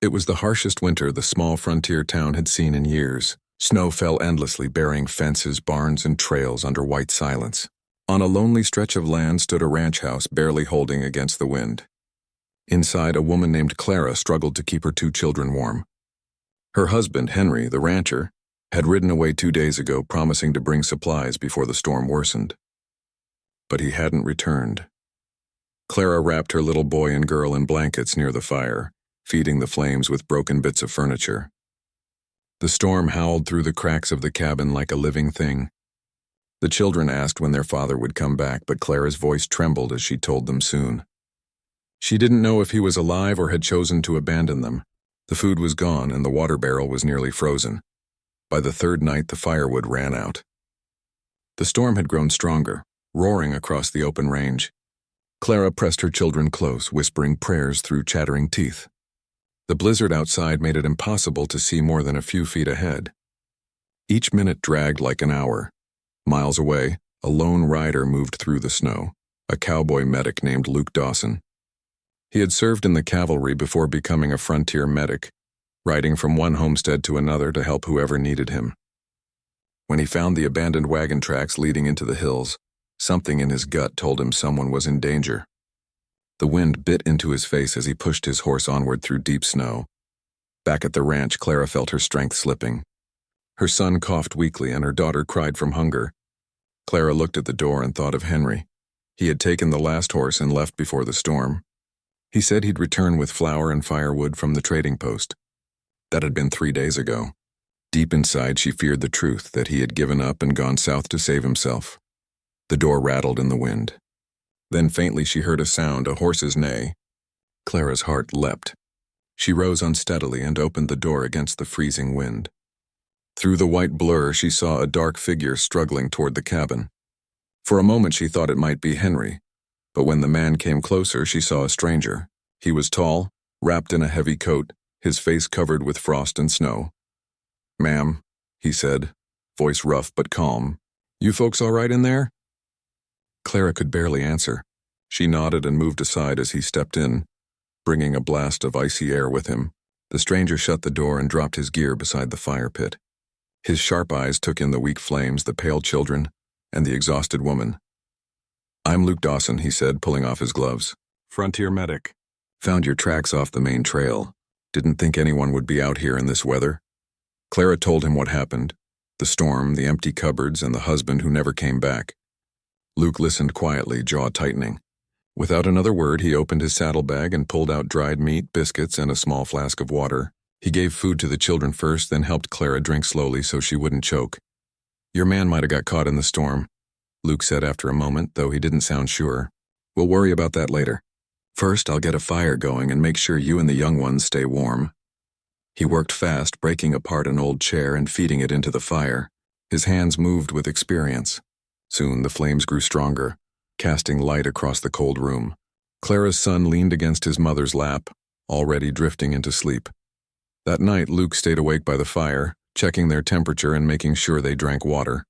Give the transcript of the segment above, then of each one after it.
It was the harshest winter the small frontier town had seen in years. Snow fell endlessly, burying fences, barns, and trails under white silence. On a lonely stretch of land stood a ranch house barely holding against the wind. Inside, a woman named Clara struggled to keep her 2 children warm. Her husband, Henry, the rancher, had ridden away 2 days ago, promising to bring supplies before the storm worsened. But he hadn't returned. Clara wrapped her little boy and girl in blankets near the fire, feeding the flames with broken bits of furniture. The storm howled through the cracks of the cabin like a living thing. The children asked when their father would come back, but Clara's voice trembled as she told them soon. She didn't know if he was alive or had chosen to abandon them. The food was gone and the water barrel was nearly frozen. By the 3rd night, the firewood ran out. The storm had grown stronger, roaring across the open range. Clara pressed her children close, whispering prayers through chattering teeth. The blizzard outside made it impossible to see more than a few feet ahead. Each minute dragged like an hour. Miles away, a lone rider moved through the snow, a cowboy medic named Luke Dawson. He had served in the cavalry before becoming a frontier medic, riding from one homestead to another to help whoever needed him. When he found the abandoned wagon tracks leading into the hills, something in his gut told him someone was in danger. The wind bit into his face as he pushed his horse onward through deep snow. Back at the ranch, Clara felt her strength slipping. Her son coughed weakly and her daughter cried from hunger. Clara looked at the door and thought of Henry. He had taken the last horse and left before the storm. He said he'd return with flour and firewood from the trading post. That had been 3 days ago. Deep inside, she feared the truth that he had given up and gone south to save himself. The door rattled in the wind. Then faintly she heard a sound, a horse's neigh. Clara's heart leapt. She rose unsteadily and opened the door against the freezing wind. Through the white blur, she saw a dark figure struggling toward the cabin. For a moment she thought it might be Henry, but when the man came closer, she saw a stranger. He was tall, wrapped in a heavy coat, his face covered with frost and snow. "Ma'am," he said, voice rough but calm, "you folks all right in there?" Clara could barely answer. She nodded and moved aside as he stepped in, bringing a blast of icy air with him. The stranger shut the door and dropped his gear beside the fire pit. His sharp eyes took in the weak flames, the pale children, and the exhausted woman. "I'm Luke Dawson," he said, pulling off his gloves. "Frontier medic. Found your tracks off the main trail. Didn't think anyone would be out here in this weather." Clara told him what happened: the storm, the empty cupboards, and the husband who never came back. Luke listened quietly, jaw tightening. Without another word, he opened his saddlebag and pulled out dried meat, biscuits, and a small flask of water. He gave food to the children first, then helped Clara drink slowly so she wouldn't choke. "Your man might have got caught in the storm," Luke said after a moment, though he didn't sound sure. "We'll worry about that later. First, I'll get a fire going and make sure you and the young ones stay warm." He worked fast, breaking apart an old chair and feeding it into the fire. His hands moved with experience. Soon the flames grew stronger, casting light across the cold room. Clara's son leaned against his mother's lap, already drifting into sleep. That night, Luke stayed awake by the fire, checking their temperature and making sure they drank water.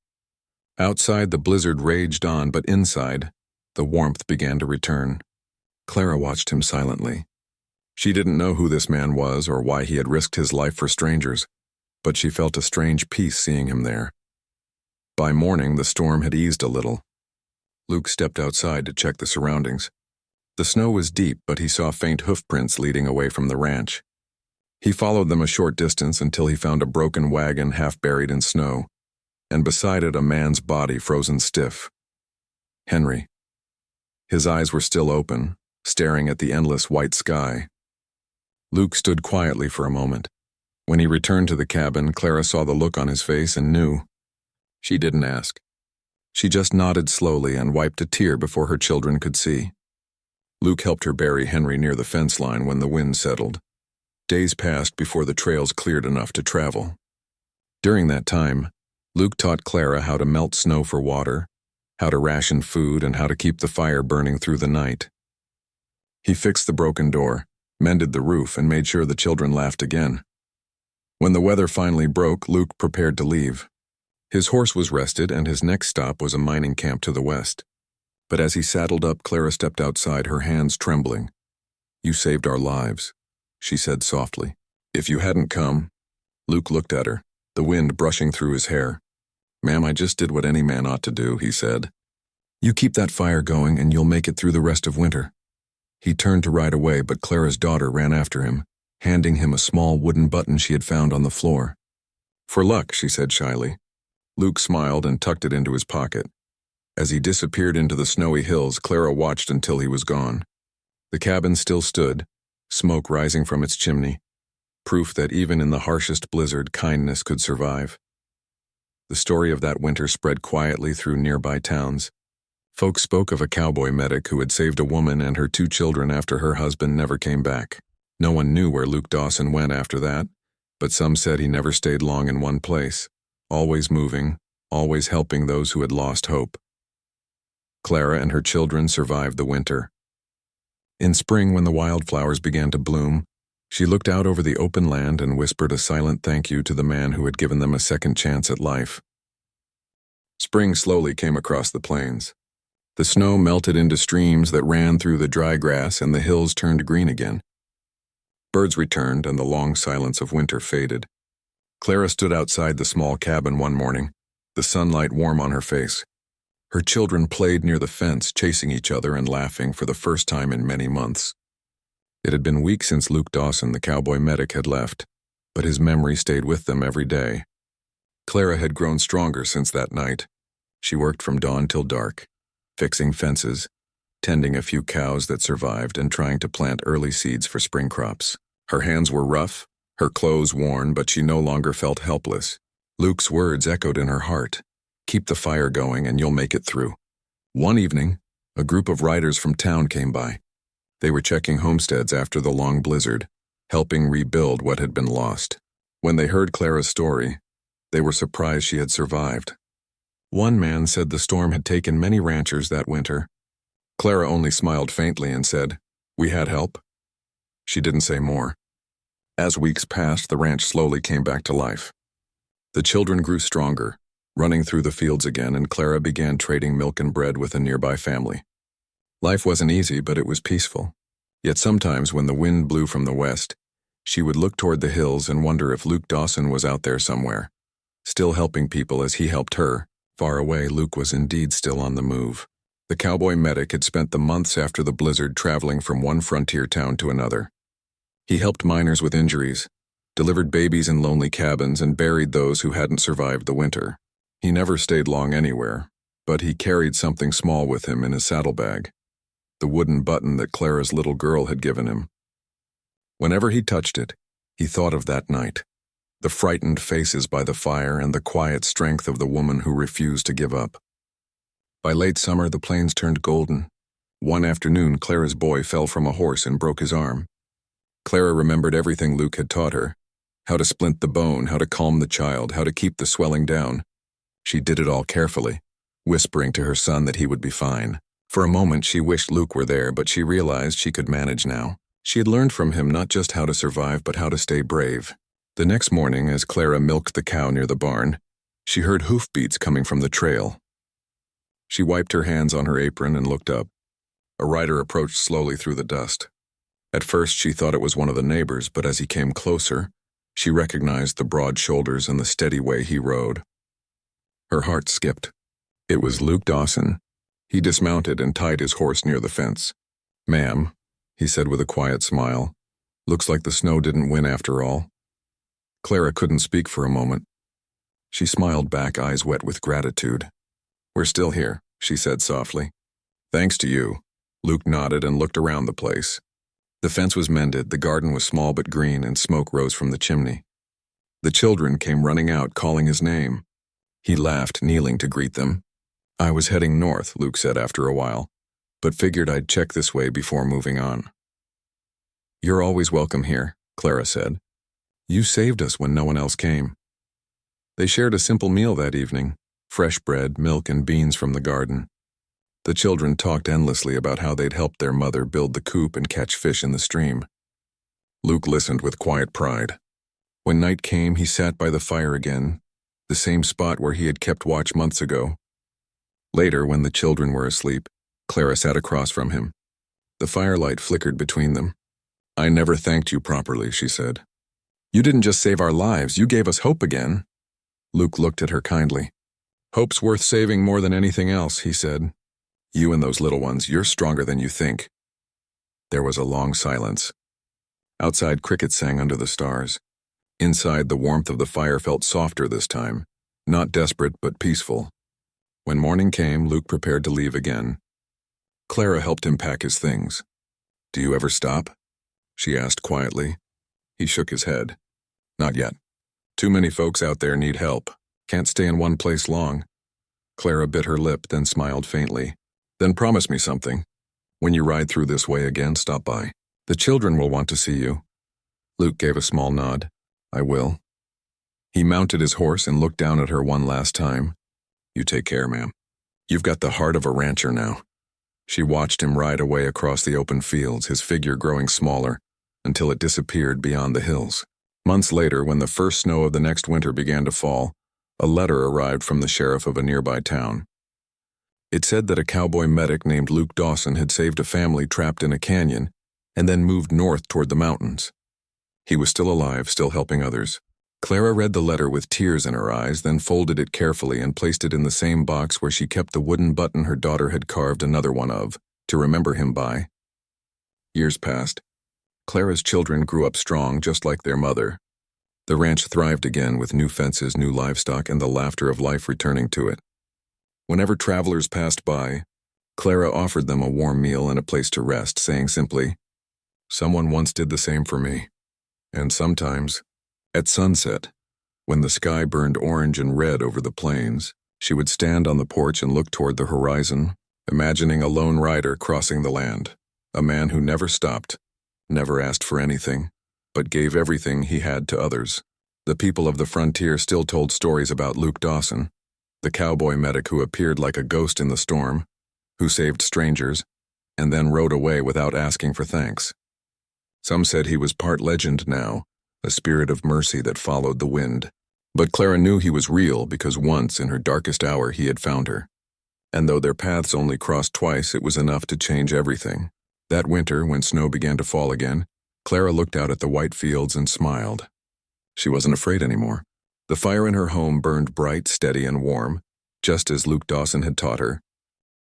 Outside, the blizzard raged on, but inside, the warmth began to return. Clara watched him silently. She didn't know who this man was or why he had risked his life for strangers, but she felt a strange peace seeing him there. By morning, the storm had eased a little. Luke stepped outside to check the surroundings. The snow was deep, but he saw faint hoofprints leading away from the ranch. He followed them a short distance until he found a broken wagon half buried in snow, and beside it a man's body frozen stiff. Henry. His eyes were still open, staring at the endless white sky. Luke stood quietly for a moment. When he returned to the cabin, Clara saw the look on his face and knew. She didn't ask. She just nodded slowly and wiped a tear before her children could see. Luke helped her bury Henry near the fence line when the wind settled. Days passed before the trails cleared enough to travel. During that time, Luke taught Clara how to melt snow for water, how to ration food, and how to keep the fire burning through the night. He fixed the broken door, mended the roof, and made sure the children laughed again. When the weather finally broke, Luke prepared to leave. His horse was rested, and his next stop was a mining camp to the west. But as he saddled up, Clara stepped outside, her hands trembling. "You saved our lives," she said softly. If you hadn't come. Luke looked at her, the wind brushing through his hair. Ma'am, I just did what any man ought to do, he said. You keep that fire going and you'll make it through the rest of winter. He turned to ride away, but Clara's daughter ran after him, handing him a small wooden button she had found on the floor. For luck, she said shyly. Luke smiled and tucked it into his pocket. As he disappeared into the snowy hills, Clara watched until he was gone. The cabin still stood, smoke rising from its chimney, proof that even in the harshest blizzard, kindness could survive. The story of that winter spread quietly through nearby towns. Folks spoke of a cowboy medic who had saved a woman and her 2 children after her husband never came back. No one knew where Luke Dawson went after that, but some said he never stayed long in one place, always moving, always helping those who had lost hope. Clara and her children survived the winter. In spring, when the wildflowers began to bloom, she looked out over the open land and whispered a silent thank you to the man who had given them a second chance at life. Spring slowly came across the plains. The snow melted into streams that ran through the dry grass, and the hills turned green again. Birds returned, and the long silence of winter faded. Clara stood outside the small cabin one morning, the sunlight warm on her face. Her children played near the fence, chasing each other and laughing for the first time in many months. It had been weeks since Luke Dawson, the cowboy medic, had left, but his memory stayed with them every day. Clara had grown stronger since that night. She worked from dawn till dark, fixing fences, tending a few cows that survived, and trying to plant early seeds for spring crops. Her hands were rough, her clothes worn, but she no longer felt helpless. Luke's words echoed in her heart. Keep the fire going and you'll make it through. One evening, a group of riders from town came by. They were checking homesteads after the long blizzard, helping rebuild what had been lost. When they heard Clara's story, they were surprised she had survived. One man said the storm had taken many ranchers that winter. Clara only smiled faintly and said, "We had help." She didn't say more. As weeks passed, the ranch slowly came back to life. The children grew stronger, running through the fields again, and Clara began trading milk and bread with a nearby family. Life wasn't easy, but it was peaceful. Yet sometimes when the wind blew from the west, she would look toward the hills and wonder if Luke Dawson was out there somewhere, still helping people as he helped her. Far away, Luke was indeed still on the move. The cowboy medic had spent the months after the blizzard traveling from one frontier town to another. He helped miners with injuries, delivered babies in lonely cabins, and buried those who hadn't survived the winter. He never stayed long anywhere, but he carried something small with him in his saddlebag, the wooden button that Clara's little girl had given him. Whenever he touched it, he thought of that night, the frightened faces by the fire and the quiet strength of the woman who refused to give up. By late summer, the plains turned golden. One afternoon, Clara's boy fell from a horse and broke his arm. Clara remembered everything Luke had taught her, how to splint the bone, how to calm the child, how to keep the swelling down. She did it all carefully, whispering to her son that he would be fine. For a moment, she wished Luke were there, but she realized she could manage now. She had learned from him not just how to survive, but how to stay brave. The next morning, as Clara milked the cow near the barn, she heard hoofbeats coming from the trail. She wiped her hands on her apron and looked up. A rider approached slowly through the dust. At first, she thought it was one of the neighbors, but as he came closer, she recognized the broad shoulders and the steady way he rode. Her heart skipped. It was Luke Dawson. He dismounted and tied his horse near the fence. "Ma'am," he said with a quiet smile, "looks like the snow didn't win after all." Clara couldn't speak for a moment. She smiled back, eyes wet with gratitude. "We're still here," she said softly. "Thanks to you." Luke nodded and looked around the place. The fence was mended, the garden was small but green, and smoke rose from the chimney. The children came running out, calling his name. He laughed, kneeling to greet them. "I was heading north," Luke said after a while, "but figured I'd check this way before moving on." "You're always welcome here," Clara said. "You saved us when no one else came." They shared a simple meal that evening, fresh bread, milk, and beans from the garden. The children talked endlessly about how they'd helped their mother build the coop and catch fish in the stream. Luke listened with quiet pride. When night came, he sat by the fire again, the same spot where he had kept watch months ago. Later, when the children were asleep, Clara sat across from him. The firelight flickered between them. "I never thanked you properly," she said. You didn't just save our lives, you gave us hope again. Luke looked at her kindly. Hope's worth saving more than anything else, he said. You and those little ones, you're stronger than you think. There was a long silence. Outside, crickets sang under the stars. Inside, the warmth of the fire felt softer this time, not desperate but peaceful. When morning came, Luke prepared to leave again. Clara helped him pack his things. Do you ever stop? She asked quietly. He shook his head. Not yet. Too many folks out there need help. Can't stay in one place long. Clara bit her lip, then smiled faintly. Then promise me something. When you ride through this way again, stop by. The children will want to see you. Luke gave a small nod. I will. He mounted his horse and looked down at her one last time. You take care, ma'am. You've got the heart of a rancher now. She watched him ride away across the open fields, his figure growing smaller, until it disappeared beyond the hills. Months later, when the first snow of the next winter began to fall, a letter arrived from the sheriff of a nearby town. It said that a cowboy medic named Luke Dawson had saved a family trapped in a canyon and then moved north toward the mountains. He was still alive, still helping others. Clara read the letter with tears in her eyes, then folded it carefully and placed it in the same box where she kept the wooden button her daughter had carved another one of, to remember him by. Years passed. Clara's children grew up strong, just like their mother. The ranch thrived again with new fences, new livestock, and the laughter of life returning to it. Whenever travelers passed by, Clara offered them a warm meal and a place to rest, saying simply, "Someone once did the same for me." And sometimes, at sunset, when the sky burned orange and red over the plains, she would stand on the porch and look toward the horizon, imagining a lone rider crossing the land, a man who never stopped, never asked for anything, but gave everything he had to others. The people of the frontier still told stories about Luke Dawson, the cowboy medic who appeared like a ghost in the storm, who saved strangers, and then rode away without asking for thanks. Some said he was part legend now, a spirit of mercy that followed the wind. But Clara knew he was real because once, in her darkest hour, he had found her. And though their paths only crossed twice, it was enough to change everything. That winter, when snow began to fall again, Clara looked out at the white fields and smiled. She wasn't afraid anymore. The fire in her home burned bright, steady, and warm, just as Luke Dawson had taught her,